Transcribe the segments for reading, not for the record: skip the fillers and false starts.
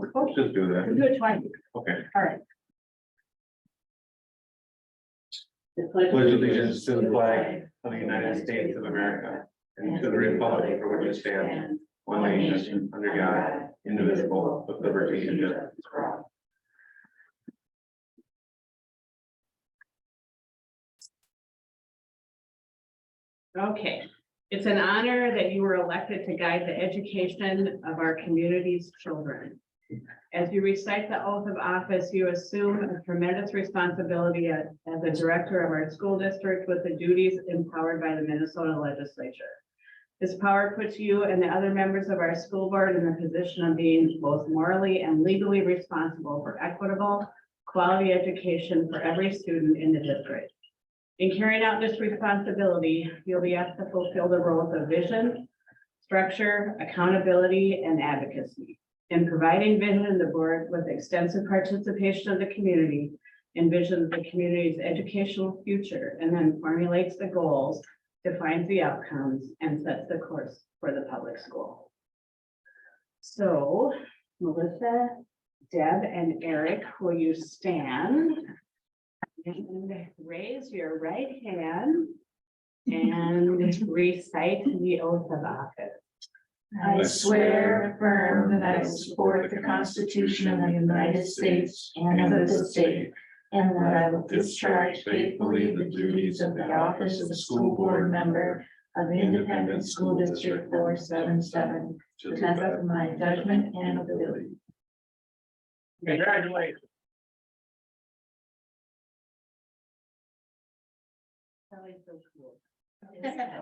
No, let's just do We'll that. do it twice. Okay. All right. Pledge allegiance to the flag of the United States of America and to the republic for which it stands, one nation, under God, indivisible, with liberty and justice for all. Okay, it's an honor that you were elected to guide the education of our community's children. As you recite the oath of office, you assume a tremendous responsibility as a director of our school district with the duties empowered by the Minnesota legislature. This power puts you and the other members of our school board in the position of being both morally and legally responsible for equitable, quality education for every student in the district. In carrying out this responsibility, you'll be asked to fulfill the roles of vision, structure, accountability, and advocacy. In providing vision, the board, with extensive participation of the community, envisions the community's educational future and then formulates the goals, defines the outcomes, and sets the course for the public school. So, Melissa, Deb, and Eric, will you stand? And raise your right hand and recite the oath of office. I swear and affirm that I will support the Constitution of the United States and of this state, and that I will discharge faithfully the duties of the office of the school board member of Independent School District 477 to the best of my judgment and ability. Congratulations.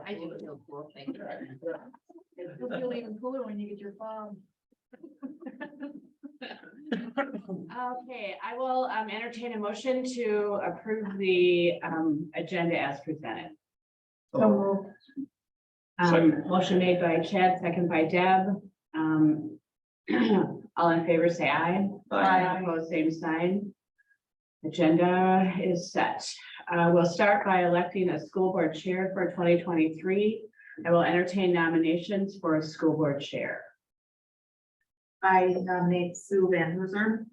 I do feel cool, thank you. You'll feel even cooler when you get your phone. Okay, I will entertain a motion to approve the agenda as presented. Motion made by Chad, second by Deb. All in favor, say aye. Aye. Opposed, same sign. Agenda is set. We'll start by electing a school board chair for 2023. I will entertain nominations for a school board chair. I nominate Sue Van Hooser.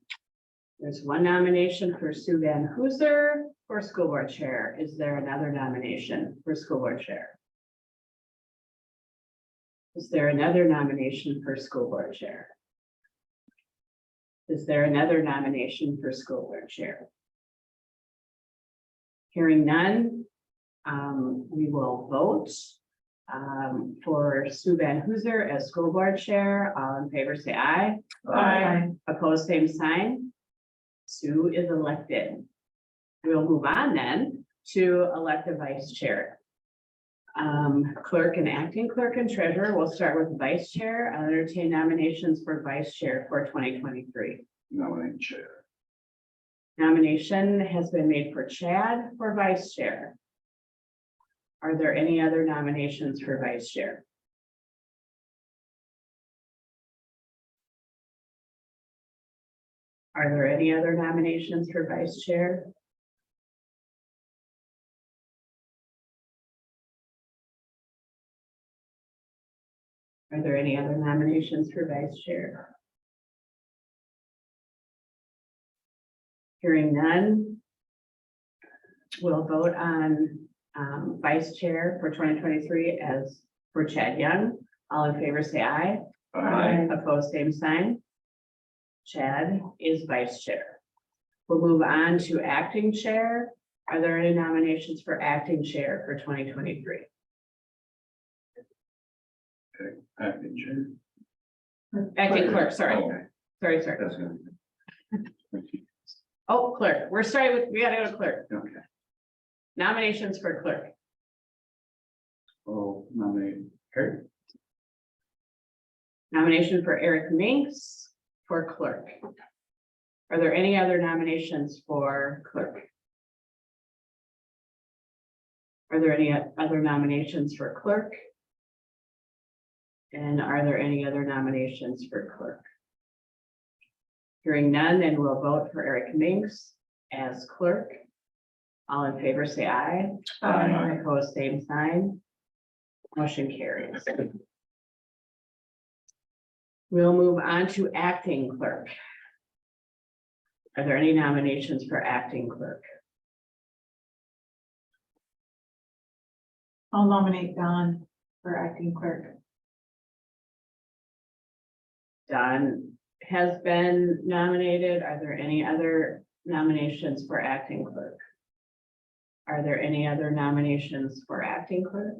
There's one nomination for Sue Van Hooser for school board chair. Is there another nomination for school board chair? Is there another nomination for school board chair? Is there another nomination for school board chair? Hearing none, we will vote for Sue Van Hooser as school board chair. All in favor, say aye. Aye. Opposed, same sign. Sue is elected. We'll move on then to elect a vice chair. Clerk and acting clerk and treasurer. We'll start with vice chair. I'll entertain nominations for vice chair for 2023. Nominate chair. Nomination has been made for Chad for vice chair. Are there any other nominations for vice chair? Are there any other nominations for vice chair? Are there any other nominations for vice chair? Hearing none, we'll vote on vice chair for 2023 as for Chad Young. All in favor, say aye. Aye. Opposed, same sign. Chad is vice chair. We'll move on to acting chair. Are there any nominations for acting chair for 2023? Acting chair. Acting clerk, sorry. Okay, Sorry. that's good. Oh, clerk. We're starting with, we gotta go to clerk. Okay. Nominations for clerk. Oh, nominate Eric. Nomination for Eric Minks for clerk. Are there any other nominations for clerk? Are there any other nominations for clerk? And are there any other nominations for clerk? Hearing none, then we'll vote for Eric Minks as clerk. All in favor, say aye. Aye. Opposed, same sign. Motion carries. We'll move on to acting clerk. Are there any nominations for acting clerk? I'll nominate Don for acting clerk. Don has been nominated. Are there any other nominations for acting clerk? Are there any other nominations for acting clerk?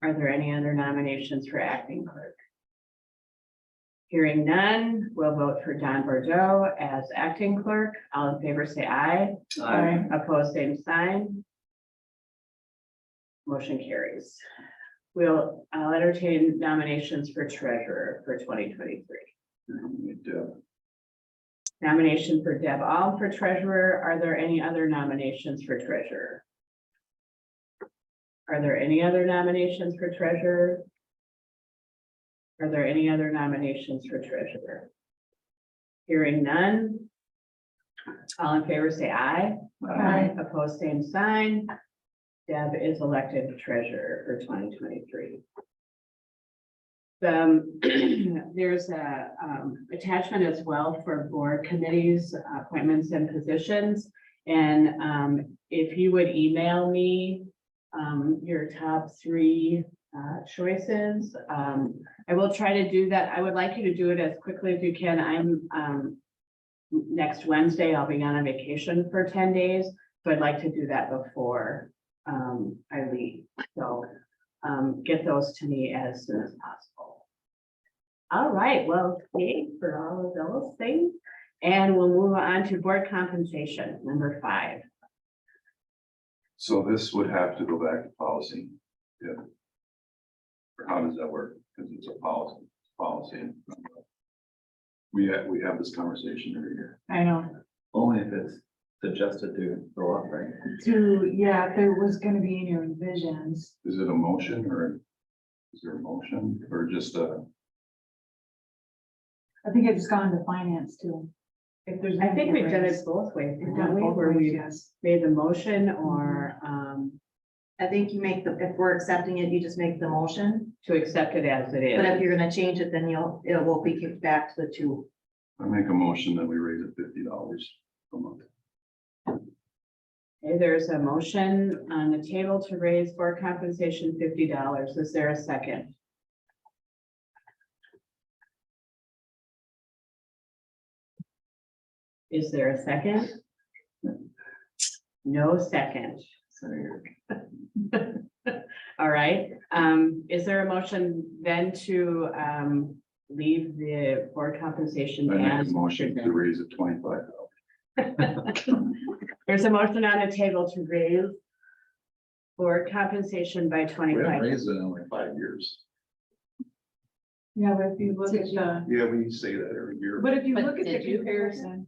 Are there any other nominations for acting clerk? Hearing none, we'll vote for Don Bordeaux as acting clerk. All in favor, say aye. Aye. Opposed, same sign. Motion carries. I'll entertain nominations for treasurer for 2023. Nomination for Deb Alm for treasurer. Are there any other nominations for treasurer? Are there any other nominations for treasurer? Are there any other nominations for treasurer? Hearing none. All in favor, say aye. Aye. Opposed, same sign. Deb is elected treasurer for 2023. There's a attachment as well for board committees, appointments and positions. And if you would email me your top 3 choices, I will try to do that. I would like you to do it as quickly as you can. I'm next Wednesday, I'll be on a vacation for 10 days. So I'd like to do that before I leave. So get those to me as soon as possible. All right, well, thanks for all of those things. And we'll move on to board compensation, number 5. So this would have to go back to policy. Yeah. Or how does that work? Because it's a policy. We have this conversation every year. I know. Only if it's suggested to go up, right? Yeah, if there was gonna be any revisions. Is it a motion or is there a motion or just a? I think it's gone to finance too. If there's. I think we've done it both ways, We've haven't done we? both Where ways, we yes. made the motion or I think you make if we're accepting it, you just make the motion, to accept it as it but if is. you're gonna change it, then it will be kicked back to the 2. I make a motion that we raise it $50 a month. Okay, there's a motion on the table to raise board compensation $50. Is there a second? Is there a second? No second. All right, is there a motion then to leave the board compensation I make as? a motion to raise it $25. There's a motion on the table to raise board compensation by We haven't 25. raised it in like 5 years. Yeah, but if you look at the, Yeah, we say that every year. but if you But look at the did you? comparison,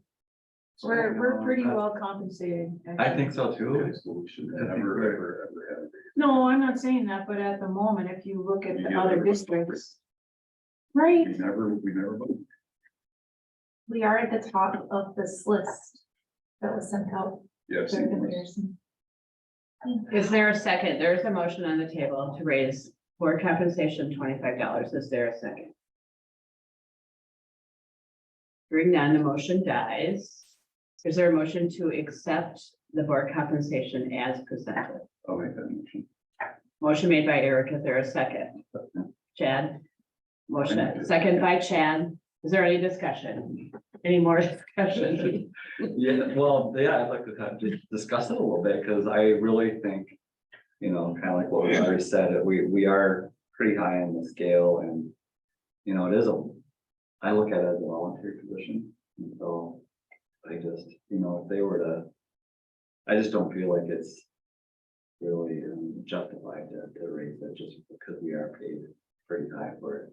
we're pretty well compensated. I think so too. Okay, so we should never, ever have. it. No, I'm not saying that, but at the moment, if you look at the Yeah, other everybody- districts. Right, We never. We are at the top of this list that was sent out Yeah, for seen this. comparison. Is there a second? There's a motion on the table to raise board compensation $25. Is there a second? Hearing none, the motion dies. Is there a motion to accept the board compensation as presented? I'll make that motion. Motion made by Eric. Is there a second? Chad? Motion, second by Chad. Is there any discussion? Any more discussion? Yeah, well, yeah, I'd like to just discuss it a little bit, because I really think, kind of like what we already said, that we are pretty high on the scale, and, it is I look at it as a voluntary position, and so I just, if they were to, I just don't feel like it's really justified to raise it just because we are paid pretty high for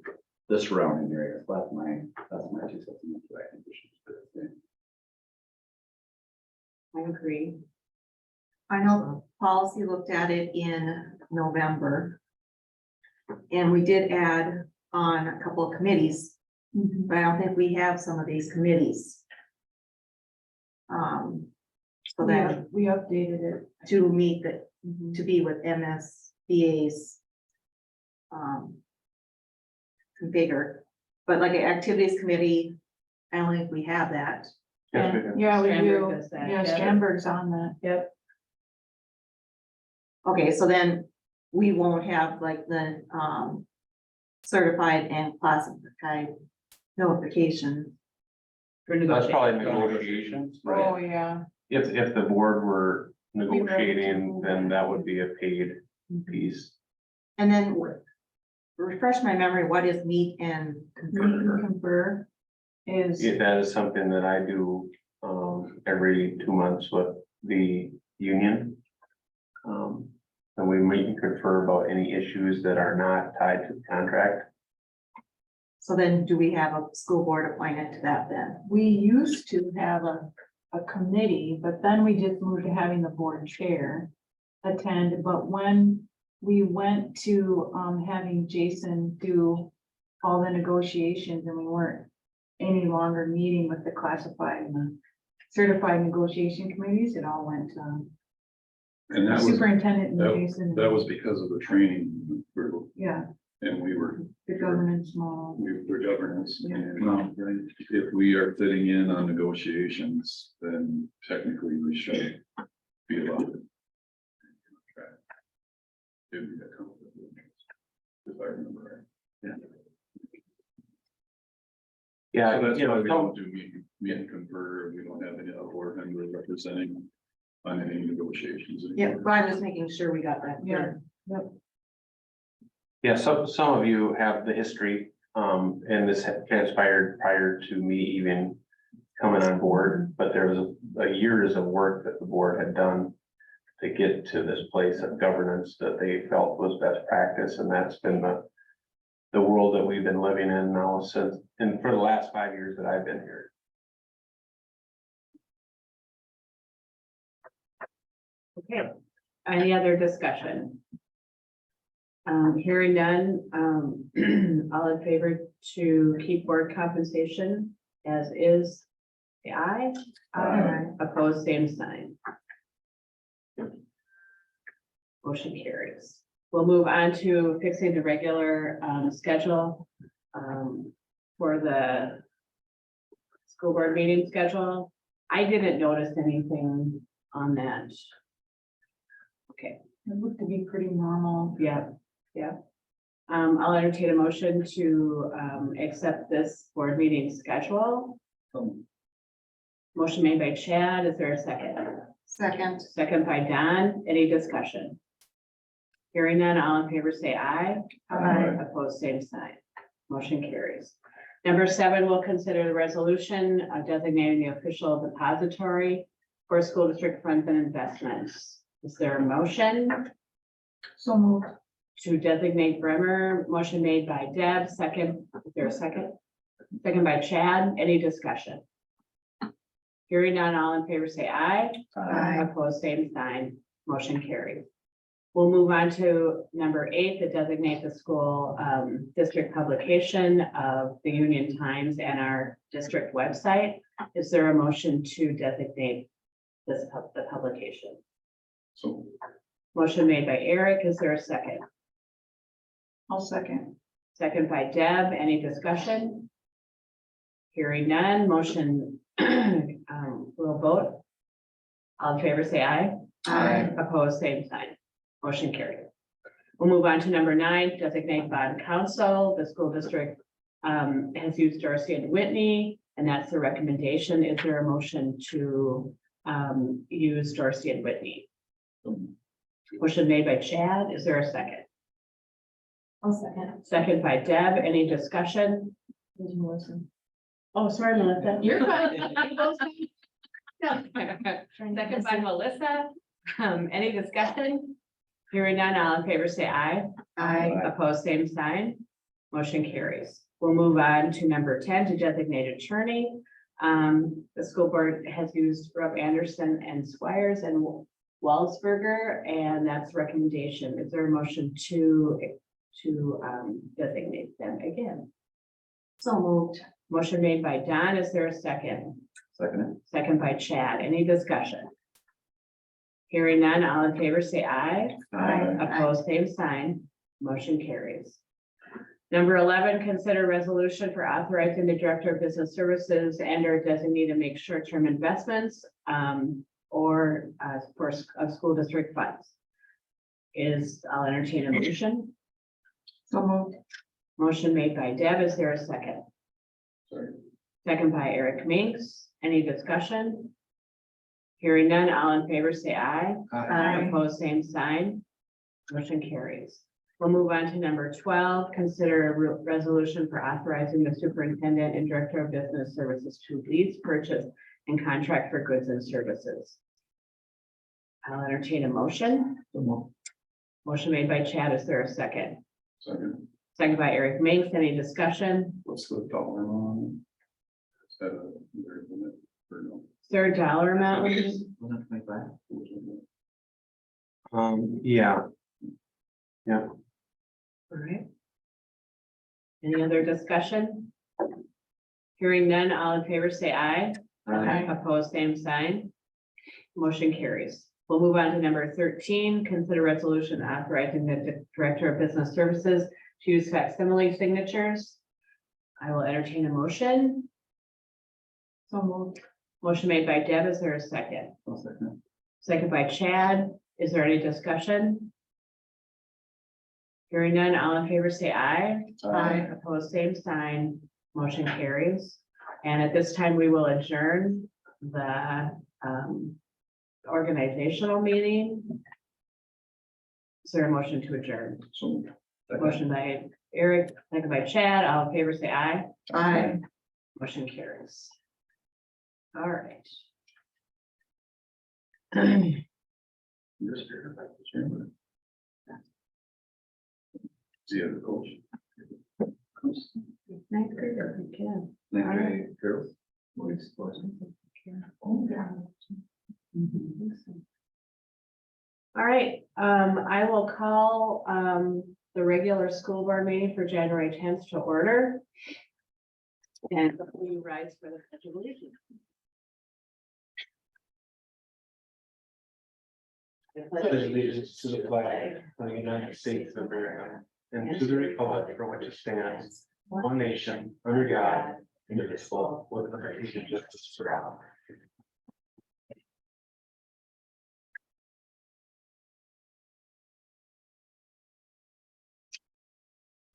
the surrounding area. So that's my 2 cents. I think we should put it in. I agree. I know policy looked at it in November. And we did add on a couple of committees, but I don't think we have some of these committees. So that we updated it. to meet the, to be with MSBA's configure, But like an activities committee, I don't think we have that. Yes, we can. Yeah, we Strandberg do. does that, Yeah, yeah. Strandberg's on that. Yep. Okay, so then we won't have like the, certified and classified notification. For That's probably negotiation. negotiations. Oh, yeah. If the board were We were able to negotiating, move then that. that would be a paid piece. And then refresh my memory, what is meet and Meet and confer? confer is, That is something that I do, every 2 months with the union. And we meet and confer about any issues that are not tied to the contract. So then do we have a school board appointed to that then? we used to have a committee, but then we just moved to having the board chair attend, but when we went to, having Jason do all the negotiations and we weren't any longer meeting with the classified and the certified negotiation committees, it all went to And that was, superintendent and that- Jason. that was because of the training, Yeah, and we were the governance model. the governance. Yeah. And if we are fitting in on negotiations, then technically we should be allowed. It'd be a conflict of interest, if I remember right. Yeah, So that's you why know, we don't do meet and confer, we don't have any other board member representing on any negotiations. Yeah, but I'm just making sure we got that. clear. yeah, some of you have the history, and this had transpired prior to me even coming on board, but there was a years of work that the board had done to get to this place of governance that they felt was best practice, and that's been the world that we've been living in now since, and for the last 5 years that I've been here. Okay, any other discussion? Hearing none, all in favor to keep board compensation as is, say aye. Aye. Opposed, same sign. Motion carries. We'll move on to fixing the regular, schedule, for the school board meeting schedule. I didn't notice anything on that. Okay. It looked to be pretty normal. Yeah, yeah. I'll entertain a motion to, accept this board meeting schedule. Motion made by Chad. Is there a second? Second, Second by Don. Any discussion? Hearing none, all in favor say aye. Aye. Opposed, same sign. Motion carries. Number 7, we'll consider the resolution of designating the official depository for school district funds and investments. Is there a motion So moved. to designate Bremer? Motion made by Deb, second. Is there a second? Second by Chad. Any discussion? Hearing none, all in favor say aye. Aye. Opposed, same sign. Motion carried. We'll move on to number 8, to designate the school district publication of the Union Times and our district website. Is there a motion to designate this the publication? So, Motion made by Eric. Is there a second? I'll second. Second by Deb. Any discussion? Hearing none, motion, we'll vote. All in favor, say aye. Aye. Opposed, same sign. Motion carried. We'll move on to number 9, designate bond council. The school district has used Darcy and Whitney, and that's the recommendation. Is there a motion to use Darcy and Whitney? Motion made by Chad. Is there a second? I'll second. Second by Deb. Any discussion? Oh, sorry, Melissa. You're fine. Second by Melissa. Any discussion? Hearing none, all in favor say aye. Aye. Opposed, same sign. Motion carries. We'll move on to number 10, to designate attorney. The school board has used Rob Anderson and Squires and Walsberger, and that's the recommendation. Is there a motion to designate them again? So moved. Motion made by Don. Is there a second? Second. Second by Chad. Any discussion? Hearing none, all in favor say aye. Aye. Opposed, same sign. Motion carries. Number 11, consider resolution for authorizing the Director of Business Services and or designee to make short-term investments or for school district funds. I'll entertain a motion. So moved. Motion made by Deb. Is there a second? Sorry. Second by Eric Minks. Any discussion? Hearing none, all in favor say aye. Opposed, same sign. Motion carries. We'll move on to number 12, consider a resolution for authorizing the superintendent and director of business services to lease, purchase, and contract for goods and services. I'll entertain a motion. Motion made by Chad. Is there a second? Second. Second by Eric Minks. Any discussion? What's the dollar amount? Is that a very limit or no? Is there a dollar amount? Was it 25? Yeah, All right. Any other discussion? Hearing none, all in favor say aye. Opposed, same sign. Motion carries. We'll move on to number 13, consider resolution authorizing the Director of Business Services to use facsimile signatures. I will entertain a motion. So moved. Motion made by Deb. Is there a second? Second. Second by Chad. Is there any discussion? Hearing none, all in favor say aye. Opposed, same sign. Motion carries. And at this time, we will adjourn the organizational meeting. Is there a motion to adjourn? So. Motion by Eric, second by Chad. All in favor say aye. Aye. Motion carries. All right. You're scared about the chairman. See the coach. Ninth grader, yeah. Okay, girls. All right, I will call the regular school board meeting for January 10th to order. And will you rise for the pledge of allegiance? pledge allegiance to the flag of the United States of America and to the republic for which it stands, one nation, under God, indivisible, with liberty and justice for all.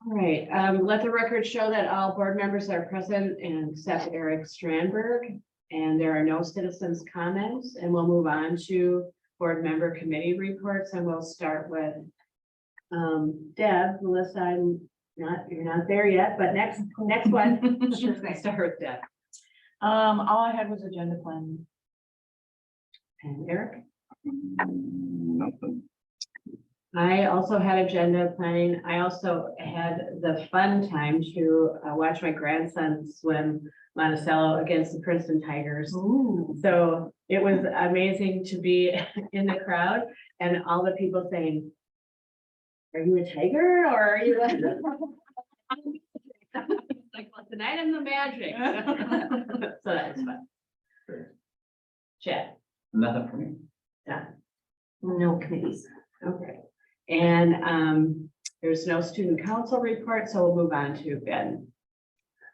All right, let the record show that all board members are present and except Eric Strandberg. And there are no citizens' comments, and we'll move on to board member committee reports, and we'll start with Deb. Melissa, you're not there yet, but next one. Let's start with Deb. All I had was agenda planning. And Eric? Nothing. I also had agenda planning. I also had the fun time to watch my grandson swim Monticello against the Princeton Tigers. Ooh. So it was amazing to be in the crowd and all the people saying, "Are you a tiger or are you?" Like, well, tonight I'm the Magic. So that was fun. Chad. Nothing for me. No committees. Okay. And there's no student council report, so we'll move on to Ben.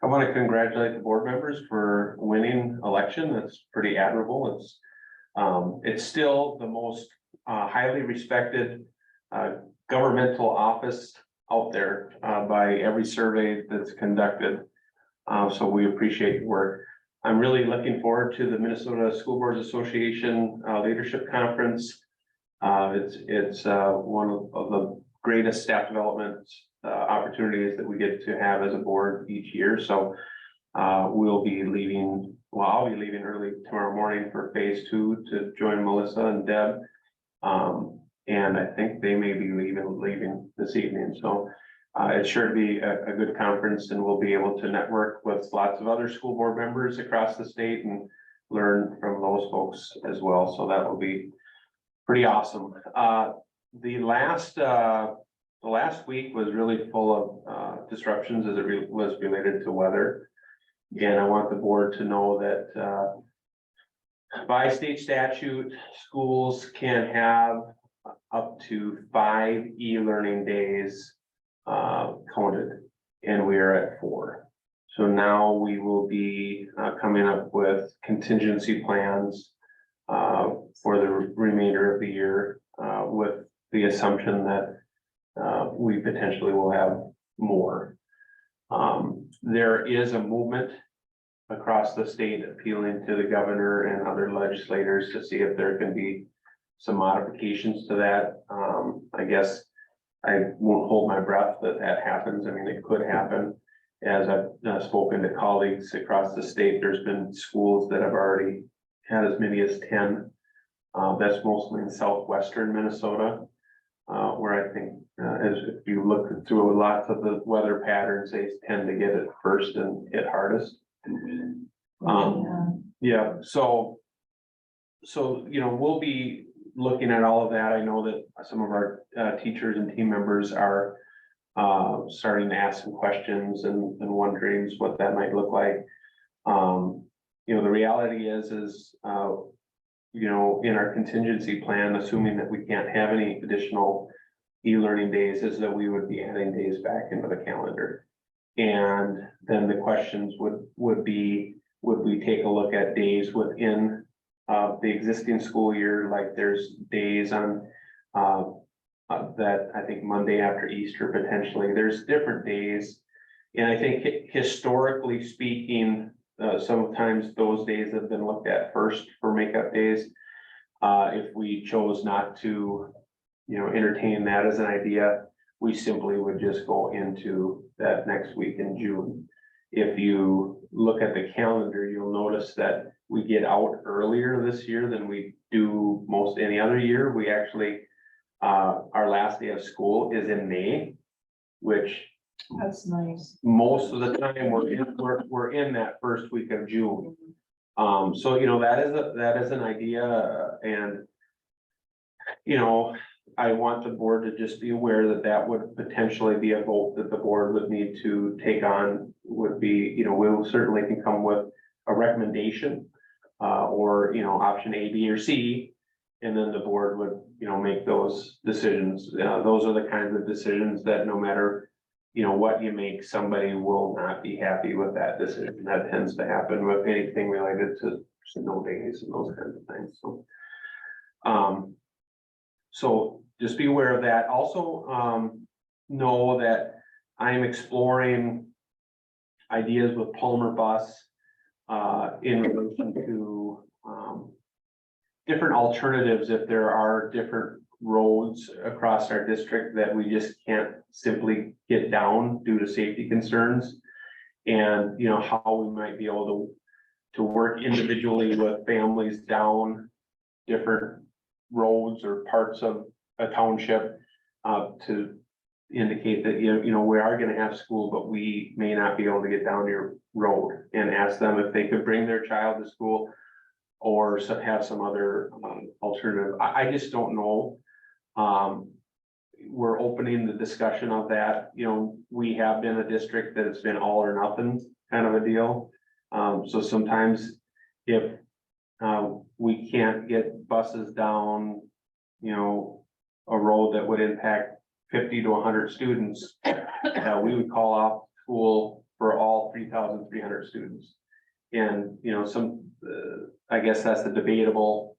I want to congratulate the board members for winning election. That's pretty admirable. It's still the most highly respected governmental office out there by every survey that's conducted. So we appreciate your work. I'm really looking forward to the Minnesota School Boards Association Leadership Conference. It's one of the greatest staff development opportunities that we get to have as a board each year. So we'll be leaving, well, I'll be leaving early tomorrow morning for phase 2 to join Melissa and Deb. And I think they may be leaving this evening. So it's sure to be a good conference, and we'll be able to network with lots of other school board members across the state and learn from those folks as well. So that will be pretty awesome. The last week was really full of disruptions as it was related to weather. And I want the board to know that by state statute, schools can have up to 5 e-learning days counted. and we are at 4. So now we will be coming up with contingency plans for the remainder of the year with the assumption that we potentially will have more. There is a movement across the state appealing to the governor and other legislators to see if there can be some modifications to that. I guess I won't hold my breath that that happens. I mean, it could happen. As I've spoken to colleagues across the state, there's been schools that have already had as many as 10. That's mostly in southwestern Minnesota, where I think as if you look through lots of the weather patterns, they tend to get it first and hit hardest. Yeah, so we'll be looking at all of that. I know that some of our teachers and team members are starting to ask some questions and wondering what that might look like. The reality is in our contingency plan, assuming that we can't have any additional e-learning days, is that we would be adding days back into the calendar. And then the questions would be, would we take a look at days within the existing school year? Like there's days on that I think Monday after Easter, potentially there's different days. And I think historically speaking, sometimes those days have been looked at first for makeup days. If we chose not to, entertain that as an idea, we simply would just go into that next week in June. If you look at the calendar, you'll notice that we get out earlier this year than we do most any other year. We actually, our last day of school is in May, which That's nice. most of the time we're in that first week of June. So that is an idea, and I want the board to just be aware that that would potentially be a vote that the board would need to take on. Would be, we will certainly can come with a recommendation, or option A, B, or C, and then the board would make those decisions. Those are the kinds of decisions that no matter what you make, somebody will not be happy with that decision. That tends to happen with anything related to snow days and those kinds of things. So just be aware of that. Also, know that I am exploring ideas with Palmer Bus in relation to different alternatives if there are different roads across our district that we just can't simply get down due to safety concerns. And how we might be able to work individually with families down different roads or parts of a township to indicate that we are going to have school, but we may not be able to get down your road, and ask them if they could bring their child to school or have some other alternative. I just don't know. We're opening the discussion of that. We have been a district that it's been all or nothing kind of a deal. So sometimes if we can't get buses down, a road that would impact 50 to 100 students, we would call off school for all 3,300 students. And, I guess that's the debatable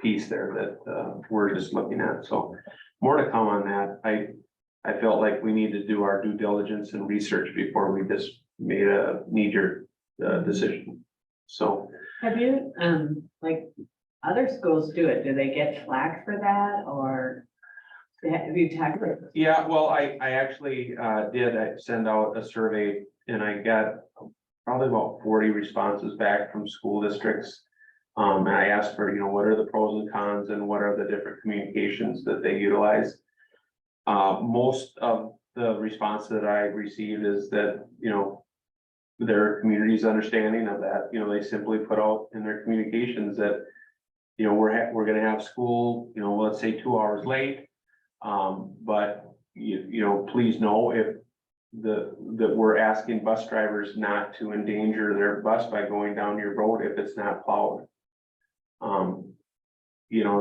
piece there that we're just looking at. So more to come on that. I felt like we need to do our due diligence and research before we just made a knee-jerk decision. So. Have you, like other schools do it, do they get flagged for that, or have you talked? Yeah, well, I actually did send out a survey, and I got probably about 40 responses back from school districts. And I asked for, what are the pros and cons and what are the different communications that they utilize? Most of the response that I received is that, their community's understanding of that. They simply put out in their communications that, we're gonna have school, let's say 2 hours late. But please know if that we're asking bus drivers not to endanger their bus by going down your road if it's not plowed.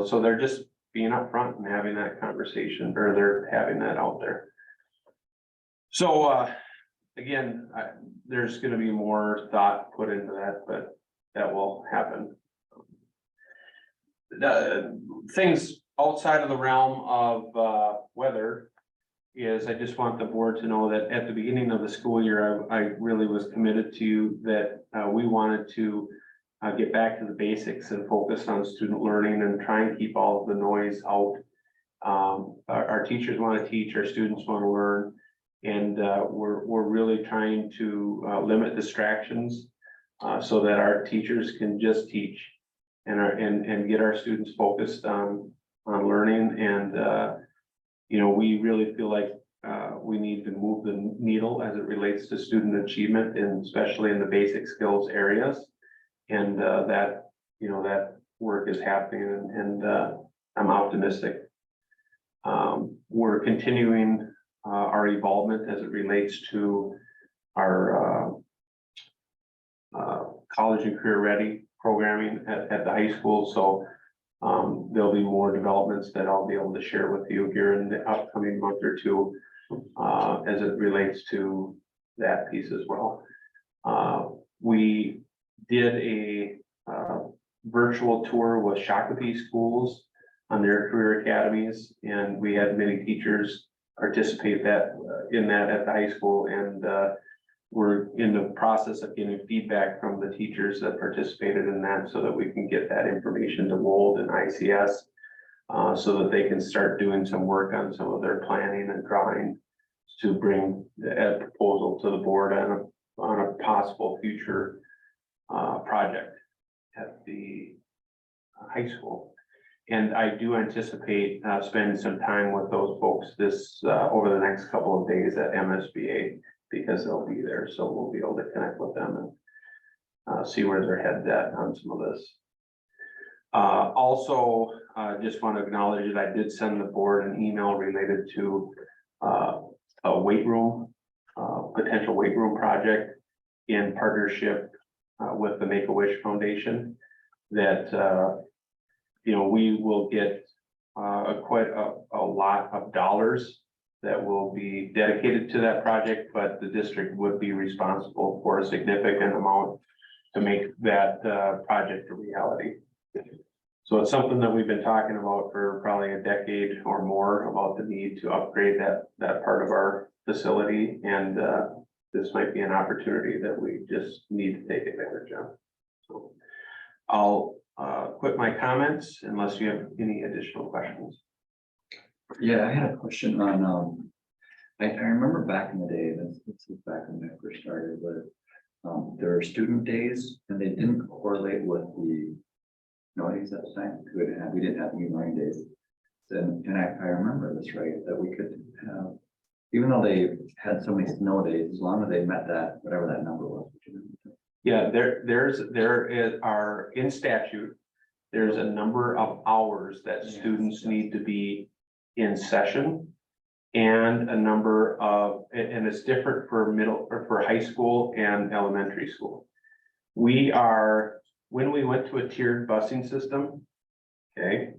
So they're just being upfront and having that conversation, or they're having that out there. So, again, there's gonna be more thought put into that, but that will happen. The things outside of the realm of, weather is I just want the board to know that at the beginning of the school year, I really was committed to that, we wanted to get back to the basics and focus on student learning and try and keep all of the noise out. Our teachers want to teach, our students want to learn, and we're really trying to limit distractions so that our teachers can just teach and get our students focused on learning. And you know, we really feel like we need to move the needle as it relates to student achievement, and especially in the basic skills areas. And that, you know, that work is happening, and I'm optimistic. We're continuing our involvement as it relates to our college and career ready programming at the high school. So there'll be more developments that I'll be able to share with you here in the upcoming month or two as it relates to that piece as well. We did a virtual tour with Shakopee schools on their career academies, and we had many teachers participate in that at the high school, and we're in the process of getting feedback from the teachers that participated in that so that we can get that information to WOLD and ICS so that they can start doing some work on some of their planning and drawing to bring a proposal to the board on a possible future project at the high school. And I do anticipate spending some time with those folks over the next couple of days at MSBA, because they'll be there, so we'll be able to connect with them and see where their head's at on some of this. Also, just want to acknowledge that I did send the board an email related to a weight room, potential weight room project in partnership with the Make-A-Wish Foundation, that you know, we will get quite a lot of dollars that will be dedicated to that project, but the district would be responsible for a significant amount to make that project a reality. So it's something that we've been talking about for probably a decade or more, about the need to upgrade that part of our facility, and this might be an opportunity that we just need to take advantage of. So I'll quit my comments unless you have any additional questions. Yeah, I had a question on, I remember back in the day, this was back when I first started, but there were student days and they didn't correlate with the noise at the time. We didn't have e-learning days. And I remember this, right, that we could have, even though they had so many snow days, as long as they met that, whatever that number was. Yeah, there are in statute, there's a number of hours that students need to be in session, and a number of, and it's different for middle or for high school and elementary school. When we went to a tiered busing system, okay,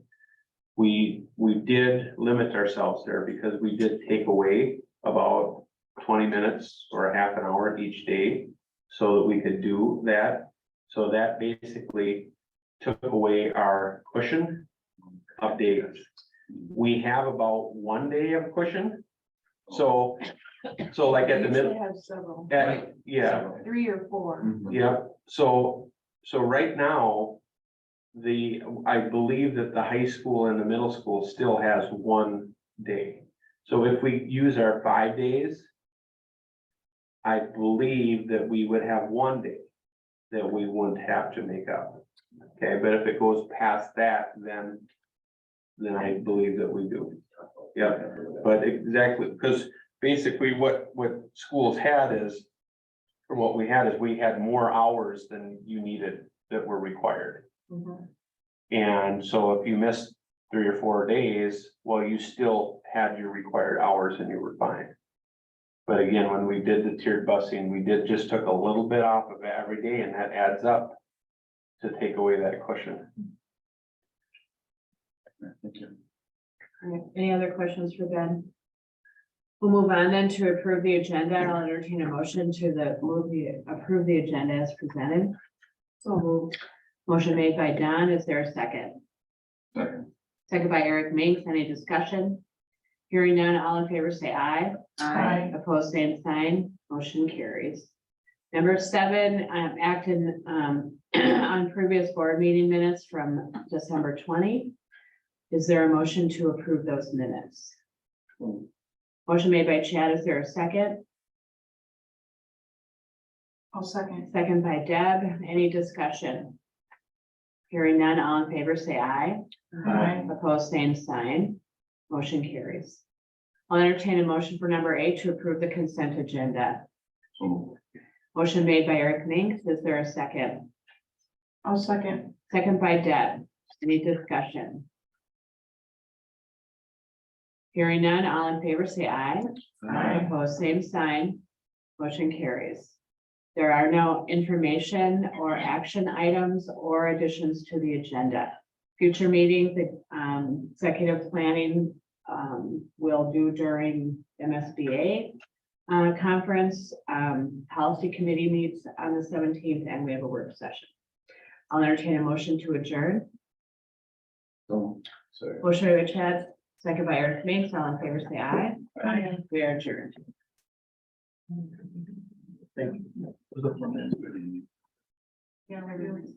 we did limit ourselves there because we did take away about 20 minutes or a half an hour each day so that we could do that. So that basically took away our cushion of days. We have about 1 day of cushion. So like at the Usually middle, have several, yeah, 3 or 4. yeah. So right now, I believe that the high school and the middle school still has 1 day. So if we use our 5 days, I believe that we would have 1 day that we wouldn't have to make up. Okay, but if it goes past that, then I believe that we do. Yeah, but exactly, because basically what schools had is, or what we had is, we had more hours than you needed that were required. And so if you missed 3 or 4 days, well, you still had your required hours and you were fine. But again, when we did the tiered busing, we just took a little bit off of every day, and that adds up to take away that cushion. Thank you. All right, any other questions for Ben? We'll move on then to approve the agenda. I'll entertain a motion to approve the agenda as presented. So moved. Motion made by Don. Is there a second? Second. Second by Eric Minks. Any discussion? Hearing none, all in favor say aye. Aye. Opposed, same sign. Motion carries. Number 7, acting on previous board meeting minutes from December 20. Is there a motion to approve those minutes? Motion made by Chad. Is there a second? I'll second. Second by Deb. Any discussion? Hearing none, all in favor say aye. Aye. Opposed, same sign. Motion carries. I'll entertain a motion for number 8 to approve the consent agenda. So Motion made by Eric Minks. Is there a second? I'll second. Second by Deb. Any discussion? Hearing none, all in favor say aye. Aye. Opposed, same sign. Motion carries. There are no information or action items or additions to the agenda. Future meetings, the executive planning will do during MSBA conference. Policy committee meets on the 17th and we have a work session. I'll entertain a motion to adjourn. So. sorry. Motion by Chad, second by Eric Minks. All in favor say aye. Aye. We are adjourned. Yeah, we're doing.